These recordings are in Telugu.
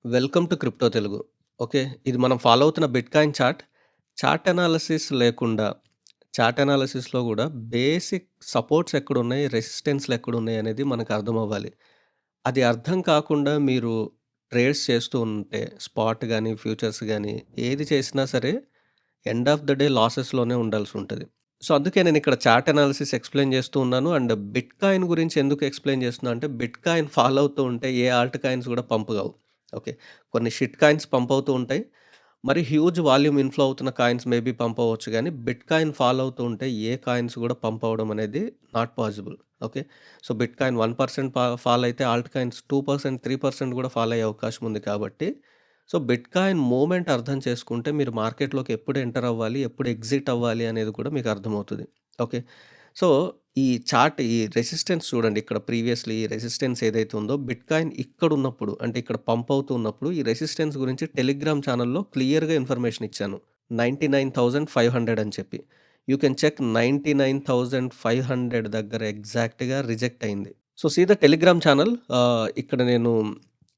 Welcome to crypto Telugu. Okay. ఇది మనం ఫాలో అవుతున్న బిట్‌కాయిన్ చార్ట్. చార్ట్ అనాలిసిస్ లేకుండా, చార్ట్ అనాలిసిస్‌లో గూడా బేసిక్ సపోర్ట్స్ ఎక్కడున్నాయి, రెసిస్టెన్స్‌లు ఎక్కడున్నాయి అనేది మనకు అర్థమవ్వాలి. అది అర్థం కాకుండా మీరు ట్రేడ్స్ చేస్తూ ఉంటే స్పాట్ గాని, ఫ్యూచర్స్ గాని ఏది చేసినా సరే ఎండ్ ఆఫ్ ద డే లాసెస్‌లోనే ఉండాల్సుంటది. సో, అందుకే నేనిక్కడ చార్ట్ అనాలిసిస్ ఎక్స్‌ప్లెయిన్ చేస్తూ ఉన్నాను. అండ్ బిట్‌కాయిన్ గురించి ఎందుకు ఎక్స్‌ప్లెయిన్ చేస్తున్నా అంటే బిట్‌కాయిన్ ఫాలో అవుతూ ఉంటే ఏ ఆల్ట్ కాయిన్స్ గూడా పంప్ గావు. ఓకే. కొన్ని షిట్ కాయిన్స్ పంప్ అవుతూ ఉంటాయి. మరి హ్యూజ్ వాల్యూమ్ ఇన్‌ఫ్లో అవుతున్న కాయిన్స్ మేబీ పంప్ అవ్వచ్చు గానీ, బిట్‌కాయిన్ ఫాలో అవుతూ ఉంటే ఏ కాయిన్స్ గూడా పంప్ అవ్వడం అనేది not possible. Okay. So, bitcoin 1% fall అయితే ఆల్ట్ కాయిన్స్ 2%, 3% గూడా ఫాల్ అయ్యే అవకాశం ఉంది కాబట్టి, సో, బిట్‌కాయిన్ మూవ్‌మెంట్ అర్థం చేసుకుంటే మీరు మార్కెట్‌లోకి ఎప్పుడు ఎంటర్ అవ్వాలి, ఎప్పుడు ఎగ్జిట్ అవ్వాలి అనేది కూడా మీకు అర్థమవుతది. ఓకే. సో, ఈ చార్ట్ ఈ రెసిస్టెన్స్ చూడండి. ఇక్కడ ప్రీవియస్‌లీ ఈ రెసిస్టెన్స్ ఏదైతే ఉందో బిట్‌కాయిన్ ఇక్కడున్నప్పుడు అంటే ఇక్కడ పంప్ అవుతూ ఉన్నప్పుడు ఈ రెసిస్టెన్స్ గురించి టెలిగ్రామ్ ఛానెల్‌లో క్లియర్‌గా ఇన్ఫర్మేషన్ ఇచ్చాను. 99,500 అని చెప్పి. యూ కెన్ చెక్ 99,500 దగ్గర ఎగ్జాక్ట్‌గా రిజెక్ట్ అయింది. So, see the Telegram channel ఇక్కడ నేను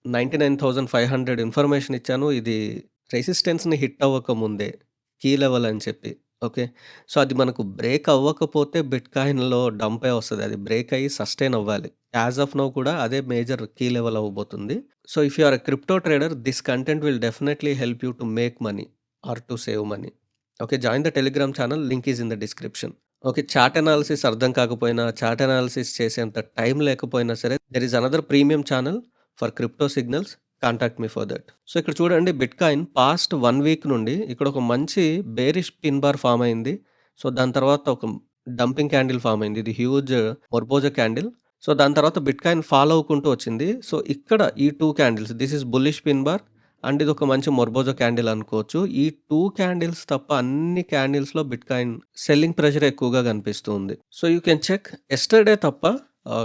99,500 ఇన్ఫర్మేషన్ ఇచ్చాను. ఇది రెసిస్టెన్స్‌ని హిట్ అవ్వకముందే కీ లెవెల్ అని చెప్పి. ఓకే. సో, అది మనకు బ్రేక్ అవ్వకపోతే బిట్‌కాయిన్‌లో డంపే వస్తది. అది బ్రేక్ అయ్యి సస్టైన్ అవ్వాలి. యాస్ ఆఫ్ నౌ కూడా అదే మేజర్ కీ లెవెల్ అవ్వబోతుంది. So, if you are a crypto trader this content will definitely help you to make money or to save money. Okay. Join the Telegram channel link is in the description. Okay. Chart analysis అర్థం కాకపోయినా, చార్ట్ అనాలిసిస్ చేసేంత టైం లేకపోయినా సరే there is another premium channel for crypto signals. Contact me for that. So, ఇక్కడ చూడండి బిట్‌కాయిన్ పాస్ట్ 1 వీక్ నుండి ఇక్కడ ఒక మంచి బేరిష్ పిన్ బార్ ఫార్మ్ అయింది. సో, దాని తర్వాత ఒక డంపింగ్ క్యాండిల్ ఫార్మ్ అయింది. ఇది హ్యూజ్ మొర్బోజా క్యాండిల్. సో, దాని తర్వాత బిట్‌కాయిన్ ఫాలో అవ్వుకుంటూ వచ్చింది. సో, ఇక్కడ ఈ 2 candles this is bullish pin bar and ఇదొక మంచి మొర్బోజా క్యాండిల్ అనుకోవచ్చు. ఈ 2 క్యాండిల్స్ తప్ప అన్ని క్యాండిల్స్‌లో బిట్‌కాయిన్ సెల్లింగ్ ప్రెషర్ ఎక్కువగా కనిపిస్తూ ఉంది. So, you can check yesterday తప్ప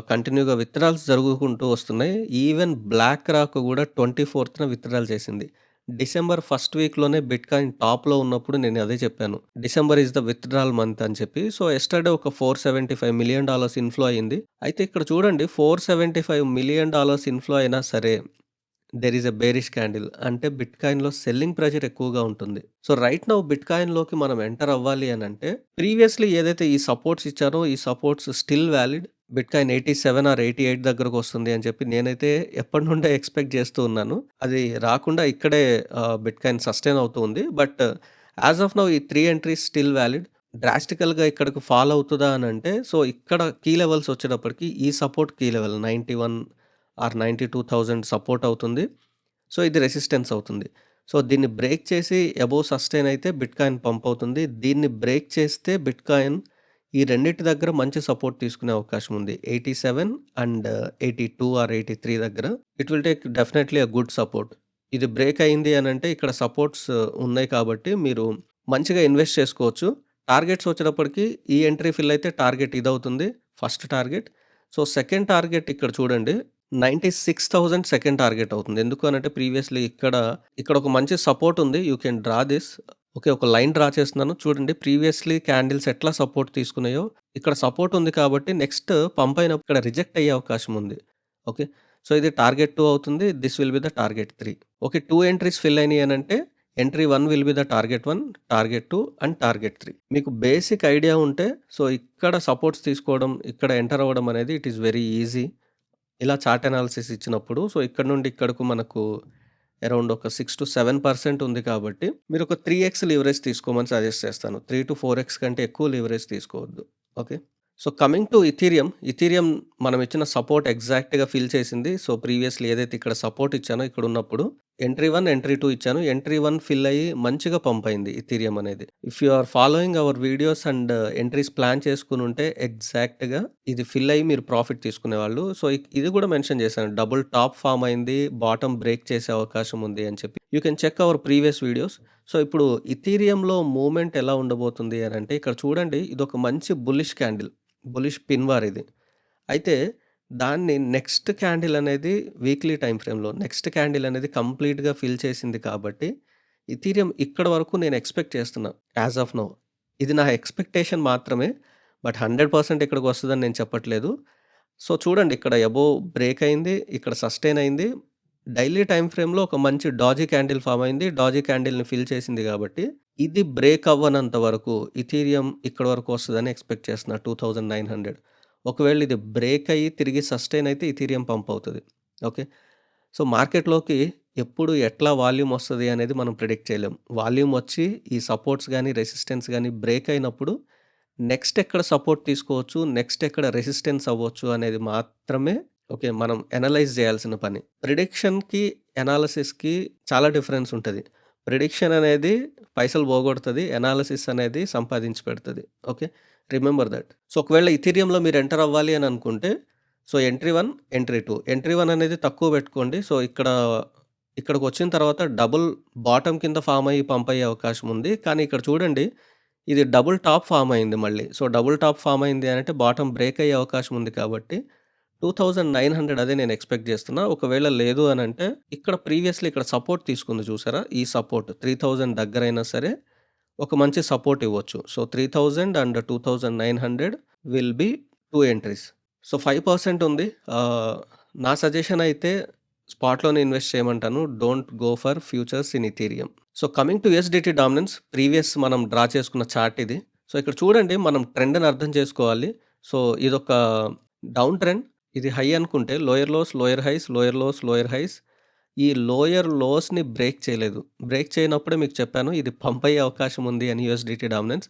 కంటిన్యూగా విత్‌డ్రాల్స్ జరుగుకుంటూ వస్తున్నాయి. ఈవెన్ బ్లాక్ రాక్ గూడా 24థ్‌న విత్‌డ్రాల్ చేసింది. డిసెంబర్ ఫస్ట్ వీక్‌లోనే బిట్‌కాయిన్ టాప్‌లో ఉన్నప్పుడు నేను అదే చెప్పాను. December is the withdrawal month అని చెప్పి. సో, యెస్టర్‌డే ఒక $475 మిలియన్ ఇన్‌ఫ్లో అయింది. అయితే ఇక్కడ చూడండి $475 మిలియన్ ఇన్‌ఫ్లో అయినా సరే there is a bearish candle. అంటే బిట్‌కాయిన్‌లో సెల్లింగ్ ప్రెషర్ ఎక్కువగా ఉంటుంది. సో, రైట్ నౌ బిట్‌కాయిన్‌లోకి మనం ఎంటర్ అవ్వాలి అనంటే ప్రీవియస్‌లీ ఏదైతే ఈ సపోర్ట్స్ ఇచ్చానో ఈ supports still valid. Bitcoin 87 or 88 దగ్గరకొస్తుంది అని చెప్పి నేనైతే ఎప్పటి నుండే ఎక్స్‌పెక్ట్ చేస్తూ ఉన్నాను. అది రాకుండా ఇక్కడే బిట్‌కాయిన్ సస్టైన్ అవుతూ ఉంది. బట్ యాస్ ఆఫ్ నౌ ఈ 3 ఎంట్రీస్ స్టిల్ వాలిడ్. డ్రాస్టికల్‌గా ఇక్కడికి ఫాల్ అవుతదా అనంటే సో, ఇక్కడ కీ లెవెల్స్ వచ్చేటప్పటికి ఈ support key level 91 or 92,000 support అవుతుంది. సో, ఇది రెసిస్టెన్స్ అవుతుంది. సో, దీన్ని బ్రేక్ చేసి అబోవ్ సస్టైన్ అయితే బిట్‌కాయిన్ పంప్ అవుతుంది. దీన్ని బ్రేక్ చేస్తే బిట్‌కాయిన్ ఈ రెండిటి దగ్గర మంచి సపోర్ట్ తీసుకునే అవకాశం ఉంది. 87 అండ్ 82 ఆర్ 83 దగ్గర it will take definitely a good support. ఇది బ్రేక్ అయింది అనంటే ఇక్కడ సపోర్ట్స్ ఉన్నాయి కాబట్టి మీరు మంచిగా ఇన్వెస్ట్ చేసుకోవచ్చు. టార్గెట్స్ వచ్చేటప్పటికి ఈ ఎంట్రీ ఫిల్ అయితే టార్గెట్ ఇదవుతుంది. First target. So, second target ఇక్కడ చూడండి 96,000 సెకండ్ టార్గెట్ అవుతుంది. ఎందుకు అనంటే ప్రీవియస్‌లీ ఇక్కడ ఒక మంచి సపోర్ట్ ఉంది. You can draw this. Okay. ఒక లైన్ డ్రా చేస్తున్నాను. చూడండి ప్రీవియస్‌లీ క్యాండిల్స్ ఎట్లా సపోర్ట్ తీసుకున్నాయో, ఇక్కడ సపోర్ట్ ఉంది కాబట్టి నెక్స్ట్ పంప్ అయినప్పుడు ఇక్కడ రిజెక్ట్ అయ్యే అవకాశం ఉంది. ఓకే. సో, ఇది టార్గెట్ 2 అవుతుంది. This will be the target 3. Okay. 2 entries fill అయినాయి అనంటే entry 1 will be the target 1, target 2 and target 3. మీకు బేసిక్ ఐడియా ఉంటే సో, ఇక్కడ సపోర్ట్స్ తీసుకోవడం, ఇక్కడ ఎంటర్ అవ్వడం అనేది ఇట్ ఈస్ వెరీ ఈజీ. ఇలా చార్ట్ అనాలిసిస్ ఇచ్చినప్పుడు సో, ఇక్కడ నుండి ఇక్కడకు మనకు అరౌండ్ ఒక 6-7% ఉంది కాబట్టి మీరొక 3x లీవరేజ్ తీసుకోమని సజెస్ట్ చేస్తాను. 3-4x కంటే ఎక్కువ లీవరేజ్ తీసుకోవద్దు. Okay. So, coming to Ethereum. Ethereum మనం ఇచ్చిన సపోర్ట్ ఎగ్జాక్ట్‌గా ఫిల్ చేసింది. సో, ప్రీవియస్‌లీ ఏదైతే ఇక్కడ సపోర్ట్ ఇచ్చానో ఇక్కడున్నప్పుడు ఎంట్రీ 1, ఎంట్రీ 2 ఇచ్చాను. ఎంట్రీ 1 ఫిల్ అయ్యి మంచిగా పంప్ అయింది ఇథీరియం అనేది. If you are following our videos and entries plan చేసుకొనుంటే ఎగ్జాక్ట్‌గా ఇది ఫిల్ అయ్యి మీరు ప్రాఫిట్ తీసుకునేవాళ్ళు. సో, ఇది కూడా మెన్షన్ చేశాను. డబుల్ టాప్ ఫార్మ్ అయింది. బాటమ్ బ్రేక్ చేసే అవకాశం ఉంది అని చెప్పి. You can check our previous videos. So, ఇప్పుడు ఇథీరియంలో మూవ్‌మెంట్ ఎలా ఉండబోతుంది అనంటే ఇక్కడ చూడండి ఇదొక మంచి bullish candle. Bullish pin bar ఇది. అయితే దాన్ని నెక్స్ట్ క్యాండిల్ అనేది వీక్లీ టైమ్ ఫ్రేమ్‌లో నెక్స్ట్ క్యాండిల్ అనేది కంప్లీట్‌గా ఫిల్ చేసింది కాబట్టి, ఇథీరియం ఇక్కడి వరకు నేను ఎక్స్‌పెక్ట్ చేస్తున్నా యాస్ ఆఫ్ నౌ. ఇది నా ఎక్స్‌పెక్టేషన్ మాత్రమే. బట్ 100% ఇక్కడికి వస్తదని నేను చెప్పట్లేదు. సో, చూడండి ఇక్కడ అబోవ్ బ్రేక్ అయింది. ఇక్కడ సస్టైన్ అయింది. డైలీ టైమ్ ఫ్రేమ్‌లో ఒక మంచి డాజీ క్యాండిల్ ఫార్మ్ అయింది. డాజీ క్యాండిల్‌ని ఫిల్ చేసింది గాబట్టి, ఇది బ్రేక్ అవ్వనంత వరకు ఇథీరియం ఇక్కడి వరకు వస్తదని ఎక్స్‌పెక్ట్ చేస్తున్నా 2900. ఒకవేళ ఇది బ్రేక్ అయ్యి తిరిగి సస్టైన్ అయితే ఇథీరియం పంప్ అవుతది. ఓకే. సో, మార్కెట్‌లోకి ఎప్పుడు ఎట్లా వాల్యూమ్ వస్తది అనేది మనం ప్రిడిక్ట్ చేయలేం. వాల్యూమ్ వచ్చి ఈ సపోర్ట్స్ గాని, రెసిస్టెన్స్ గాని బ్రేక్ అయినప్పుడు నెక్స్ట్ ఎక్కడ సపోర్ట్ తీసుకోవచ్చు, నెక్స్ట్ ఎక్కడ రెసిస్టెన్స్ అవ్వచ్చు అనేది మాత్రమే ఓకే. మనం అనలైజ్ జేయాల్సిన పని. ప్రిడిక్షన్‌కి, అనాలిసిస్‌కి చాలా డిఫరెన్స్ ఉంటది. ప్రిడిక్షన్ అనేది పైసలు పోగొడతది. అనాలిసిస్ అనేది సంపాదించి పెడతది. ఓకే. Remember that. సో, ఒకవేళ ఇథీరియంలో మీరు ఎంటర్ అవ్వాలి అని అనుకుంటే, సో, ఎంట్రీ 1, ఎంట్రీ 2. ఎంట్రీ 1 అనేది తక్కువ పెట్టుకోండి. సో, ఇక్కడికొచ్చిన తర్వాత డబుల్ బాటమ్ కింద ఫార్మ్ అయ్యి పంప్ అయ్యే అవకాశం ఉంది. కానీ ఇక్కడ చూడండి ఇది డబుల్ టాప్ ఫార్మ్ అయింది మళ్ళీ. సో, డబుల్ టాప్ ఫార్మ్ అయింది అనంటే బాటమ్ బ్రేక్ అయ్యే అవకాశం ఉంది కాబట్టి 2900 అదే నేను ఎక్స్‌పెక్ట్ జేస్తున్నా. ఒకవేళ లేదు అనంటే ఇక్కడ ప్రీవియస్‌లీ ఇక్కడ సపోర్ట్ తీసుకుంది చూసారా? ఈ సపోర్ట్ 3000 దగ్గరైనా సరే ఒక మంచి సపోర్ట్ ఇవ్వచ్చు. So, 3000 and 2900 will be 2 entries. So, 5% ఉంది. నా సజెషన్ అయితే స్పాట్‌లోనే ఇన్వెస్ట్ చేయమంటాను. Don't go for futures in Ethereum. So, coming to USDT dominance previous మనం డ్రా చేసుకున్న చార్ట్ ఇది. సో, ఇక్కడ చూడండి మనం ట్రెండ్‌ని అర్థం చేసుకోవాలి. సో, ఇదొక డౌన్ ట్రెండ్. ఇది హై అనుకుంటే lower lows, lower highs, lower lows, lower highs. ఈ లోయర్ లోస్‌ని బ్రేక్ చేయలేదు. బ్రేక్ చేయనప్పుడే మీకు చెప్పాను ఇది పంప్ అయ్యే అవకాశం ఉంది అని USDT dominance.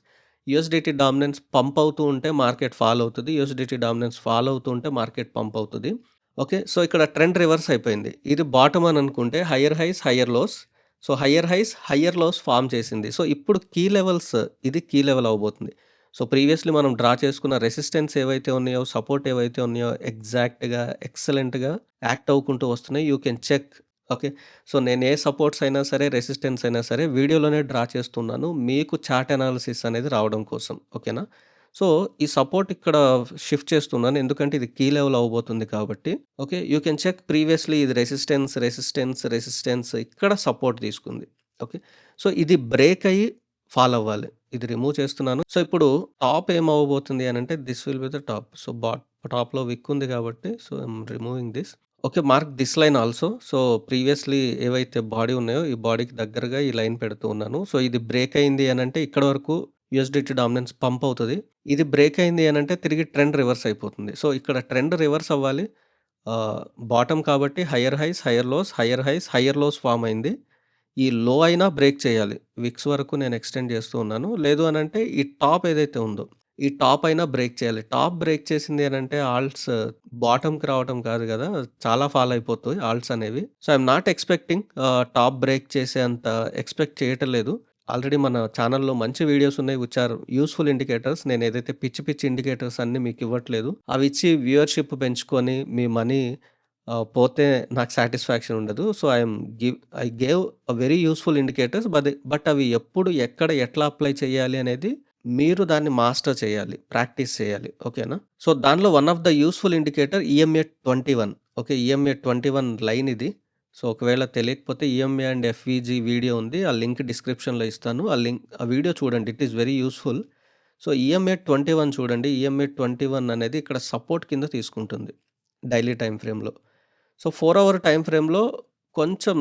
USDT dominance pump అవుతూ ఉంటే మార్కెట్ ఫాల్ అవుతది. యూఎస్‌డిటీ డామినెన్స్ ఫాల్ అవుతూ ఉంటే మార్కెట్ పంప్ అవుతది. ఓకే. సో, ఇక్కడ ట్రెండ్ రివర్స్ అయిపోయింది. ఇది బాటమ్ అని అనుకుంటే higher highs, higher lows. So, higher highs, higher lows form చేసింది. సో, ఇప్పుడు కీ లెవెల్స్ ఇది కీ లెవెల్ అవ్వబోతుంది. సో, ప్రీవియస్‌లీ మనం డ్రా చేసుకున్న రెసిస్టెన్స్ ఏవైతే ఉన్నాయో, సపోర్ట్ ఏవైతే ఉన్నాయో ఎగ్జాక్ట్‌గా, ఎక్సలెంట్‌గా యాక్ట్ అవ్వుకుంటూ వస్తున్నాయి. You can check. Okay. So, నేను ఏ సపోర్ట్స్ అయినా సరే, రెసిస్టెన్స్ అయినా సరే వీడియోలోనే డ్రా చేస్తున్నాను. మీకు చార్ట్ అనాలిసిస్ అనేది రావడం కోసం. ఓకేనా? సో, ఈ సపోర్ట్ ఇక్కడ షిఫ్ట్ చేస్తున్నాను. ఎందుకంటే ఇది కీ లెవెల్ అవ్వబోతుంది కాబట్టి. Okay. You can check previously ఇది రెసిస్టెన్స్, రెసిస్టెన్స్, రెసిస్టెన్స్ ఇక్కడ సపోర్ట్ తీసుకుంది. ఓకే. సో, ఇది బ్రేక్ అయ్యి ఫాల్ అవ్వాలి. ఇది రిమూవ్ చేస్తున్నాను. సో, ఇప్పుడు టాప్ ఏమవ్వబోతుంది అనంటే this will be the top. So, టాప్‌లో విక్ ఉంది కాబట్టి so, I'm removing this. Okay. Mark this line also. So, previously ఏవైతే బాడీ ఉన్నాయో ఈ బాడీకి దగ్గరగా ఈ లైన్ పెడుతూ ఉన్నాను. సో, ఇది బ్రేక్ అయింది అనంటే ఇక్కడి వరకు యూఎస్‌డిటీ డామినెన్స్ పంప్ అవుతది. ఇది బ్రేక్ అయింది అనంటే తిరిగి ట్రెండ్ రివర్స్ అయిపోతుంది. సో, ఇక్కడ ట్రెండ్ రివర్స్ అవ్వాలి. బాటమ్ కాబట్టి higher highs, higher lows, higher highs, higher lows form అయింది. ఈ లో అయినా బ్రేక్ చేయాలి. విక్స్ వరకు నేను ఎక్స్‌టెండ్ చేస్తూ ఉన్నాను. లేదు అనంటే ఈ టాప్ ఏదైతే ఉందో, ఈ టాప్ అయినా బ్రేక్ చేయాలి. టాప్ బ్రేక్ చేసింది అనంటే ఆల్ట్స్ బాటమ్‌కి రావటం కాదు గదా! చాలా ఫాల్ అయిపోతాయి ఆల్ట్స్ అనేవి. So, I'm not expecting top break చేసే అంత ఎక్స్‌పెక్ట్ చేయటం లేదు. ఆల్రెడీ మన ఛానెల్‌లో మంచి వీడియోస్ ఉన్నాయి విచ్ ఆర్ యూజ్‌ఫుల్ ఇండికేటర్స్. నేనేదైతే పిచ్చి పిచ్చి ఇండికేటర్స్ అన్నీ మీకివ్వట్లేదు. అవిచ్చి వ్యూవర్‌షిప్ పెంచుకొని మీ మనీ పోతే నాకు సాటిస్ఫాక్షన్ ఉండదు. So, I gave a very useful indicators but అవి ఎప్పుడు, ఎక్కడ, ఎట్లా అప్లై చేయాలి అనేది మీరు దాన్ని మాస్టర్ చేయాలి. ప్రాక్టీస్ చేయాలి. ఓకేనా? సో, దానిలో one of the useful indicator EMA 21. Okay. EMA 21 line ఇది. సో, ఒకవేళ తెలియకపోతే ఈఎంఏ అండ్ ఎఫ్‌విజీ వీడియో ఉంది. ఆ లింక్ డిస్క్రిప్షన్‌లో ఇస్తాను. ఆ వీడియో చూడండి. It is very useful. So, EMA 21 చూడండి. ఈఎంఏ 21 అనేది ఇక్కడ సపోర్ట్ కింద తీసుకుంటుంది డైలీ టైమ్ ఫ్రేమ్‌లో. సో, 4 అవర్ టైమ్ ఫ్రేమ్‌లో కొంచెం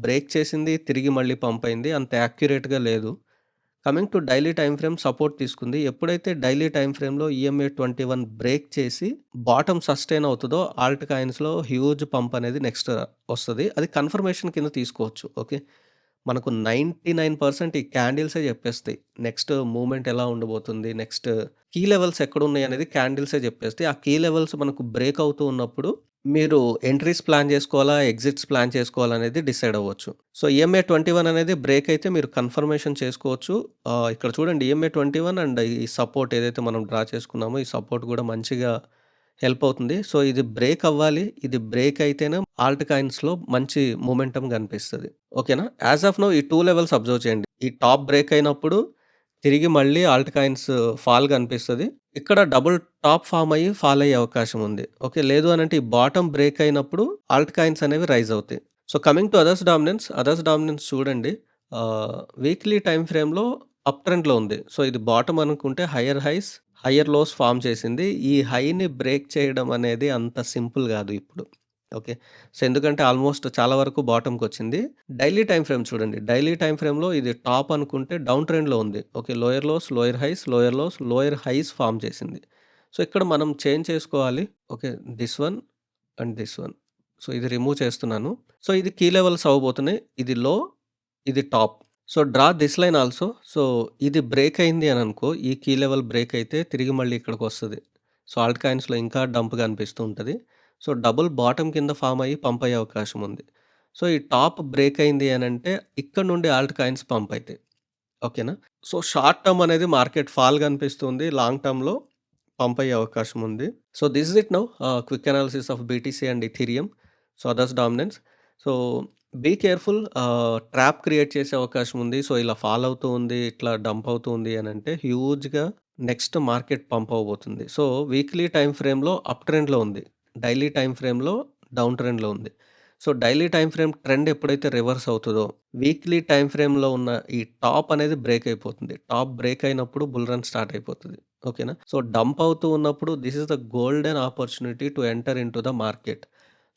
బ్రేక్ చేసింది. తిరిగి మళ్ళీ పంప్ అయింది. అంత యాక్యురేట్‌గా లేదు. Coming to daily time frame support తీసుకుంది. ఎప్పుడైతే డైలీ టైమ్ ఫ్రేమ్‌లో ఈఎంఏ 21 బ్రేక్ చేసి బాటమ్ సస్టైన్ అవుతదో ఆల్ట్ కాయిన్స్‌లో హ్యూజ్ పంప్ అనేది నెక్స్ట్ వస్తది. అది కన్ఫర్మేషన్ కింద తీసుకోవచ్చు. ఓకే. మనకు 99% ఈ క్యాండిల్సే చెప్పేస్తాయి. నెక్స్ట్ మూవ్‌మెంట్ ఎలా ఉండబోతుంది, నెక్స్ట్ కీ లెవెల్స్ ఎక్కడున్నాయి అనేది క్యాండిల్సే చెప్పేస్తాయి. ఆ కీ లెవెల్స్ మనకు బ్రేక్ అవుతూ ఉన్నప్పుడు మీరు ఎంట్రీస్ ప్లాన్ చేసుకోవాలా, ఎగ్జిట్స్ ప్లాన్ చేసుకోవాలా అనేది డిసైడ్ అవ్వచ్చు. సో, ఈఎంఏ 21 అనేది బ్రేక్ అయితే మీరు కన్ఫర్మేషన్ చేసుకోవచ్చు. ఇక్కడ చూడండి ఈఎంఏ 21 అండ్ ఈ సపోర్ట్ ఏదైతే మనం డ్రా చేసుకున్నామో ఈ సపోర్ట్ కూడా మంచిగా హెల్ప్ అవుతుంది. సో, ఇది బ్రేక్ అవ్వాలి. ఇది బ్రేక్ అయితేనే ఆల్ట్ కాయిన్స్‌లో మంచి మొమెంటమ్ కనిపిస్తది. ఓకేనా? యాస్ ఆఫ్ నౌ ఈ 2 లెవెల్స్ అబ్జర్వ్ చేయండి. ఈ టాప్ బ్రేక్ అయినప్పుడు తిరిగి మళ్ళీ ఆల్ట్ కాయిన్స్ ఫాల్ కనిపిస్తది. ఇక్కడ డబుల్ టాప్ ఫార్మ్ అయ్యి ఫాల్ అయ్యే అవకాశం ఉంది. ఓకే. లేదు అనంటే ఈ బాటమ్ బ్రేక్ అయినప్పుడు ఆల్ట్ కాయిన్స్ అనేవి రైజ్ అవుతాయి. So, coming to others dominance చూడండి. వీక్లీ టైమ్ ఫ్రేమ్‌లో అప్ ట్రెండ్‌లో ఉంది. సో, ఇది బాటమ్ అనుకుంటే higher highs, higher lows form చేసింది. ఈ హైని బ్రేక్ చేయడం అనేది అంత సింపుల్ గాదు ఇప్పుడు. ఓకే. సో, ఎందుకంటే ఆల్మోస్ట్ చాలా వరకు బాటమ్‌కొచ్చింది. డైలీ టైమ్ ఫ్రేమ్ చూడండి. డైలీ టైమ్ ఫ్రేమ్‌లో ఇది టాప్ అనుకుంటే డౌన్ ట్రెండ్‌లో ఉంది. Okay. Lower lows, lower highs, lower lows, lower highs form చేసింది. సో, ఇక్కడ మనం చేంజ్ చేసుకోవాలి. Okay. This one and this one. So, ఇది రిమూవ్ చేస్తున్నాను. సో, ఇది కీ లెవెల్స్ అవ్వబోతున్నాయి. ఇది లో, ఇది top. So, draw this line also. So, ఇది బ్రేక్ అయింది అని అనుకో, ఈ కీ లెవెల్ బ్రేక్ అయితే తిరిగి మళ్ళీ ఇక్కడికొస్తది. సో, ఆల్ట్ కాయిన్స్‌లో ఇంకా డంప్‌గా అనిపిస్తూ ఉంటది. సో, డబుల్ బాటమ్ కింద ఫార్మ్ అయ్యి పంప్ అయ్యే అవకాశం ఉంది. సో, ఈ టాప్ బ్రేక్ అయింది అనంటే ఇక్కడ నుండి ఆల్ట్ కాయిన్స్ పంప్ అయితాయి. ఓకేనా? సో, షార్ట్ టర్మ్ అనేది మార్కెట్ ఫాల్ కనిపిస్తుంది. లాంగ్ టర్మ్‌లో పంప్ అయ్యే అవకాశం ఉంది. So, this is it now. Quick analysis of BTC and Ethereum. So, others dominance. So, be careful. Trap create చేసే అవకాశం ఉంది. సో, ఇలా ఫాల్ అవుతూ ఉంది, ఇట్లా డంప్ అవుతూ ఉంది అనంటే హ్యూజ్‌గా నెక్స్ట్ మార్కెట్ పంప్ అవ్వబోతుంది. సో, వీక్లీ టైమ్ ఫ్రేమ్‌లో అప్ ట్రెండ్‌లో ఉంది. డైలీ టైమ్ ఫ్రేమ్‌లో డౌన్ ట్రెండ్‌లో ఉంది. So, daily time frame trend ఎప్పుడైతే రివర్స్ అవుతదో, వీక్లీ టైమ్ ఫ్రేమ్‌లో ఉన్న ఈ టాప్ అనేది బ్రేక్ అయిపోతుంది. టాప్ బ్రేక్ అయినప్పుడు బుల్ రన్ స్టార్ట్ అయిపోతది. ఓకేనా? సో, డంప్ అవుతూ ఉన్నప్పుడు this is the golden opportunity to enter into the market.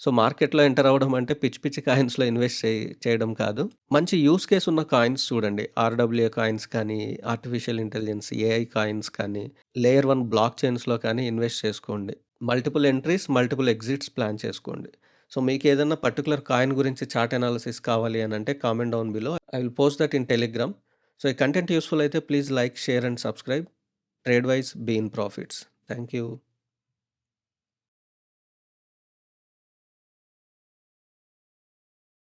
So, మార్కెట్‌లో ఎంటర్ అవ్వడం అంటే పిచ్చి పిచ్చి కాయిన్స్‌లో ఇన్వెస్ట్ చేయడం కాదు. మంచి యూజ్ కేస్ ఉన్న కాయిన్స్ చూడండి. ఆర్‌డబ్ల్యూఏ కాయిన్స్ కానీ, ఆర్టిఫిషియల్ ఇంటెలిజెన్స్ ఏఐ కాయిన్స్ కానీ, లేయర్ 1 బ్లాక్ చైన్స్‌లో కానీ ఇన్వెస్ట్ చేసుకోండి. Multiple entries, multiple exits plan చేసుకోండి. సో, మీకేదన్నా పర్టిక్యులర్ కాయిన్ గురించి చార్ట్ అనాలిసిస్ కావాలి అనంటే comment down below. I will post that in Telegram. So, ఈ కంటెంట్ యూజ్‌ఫుల్ అయితే please like, share and subscribe. Trade wise be in profits. Thank you.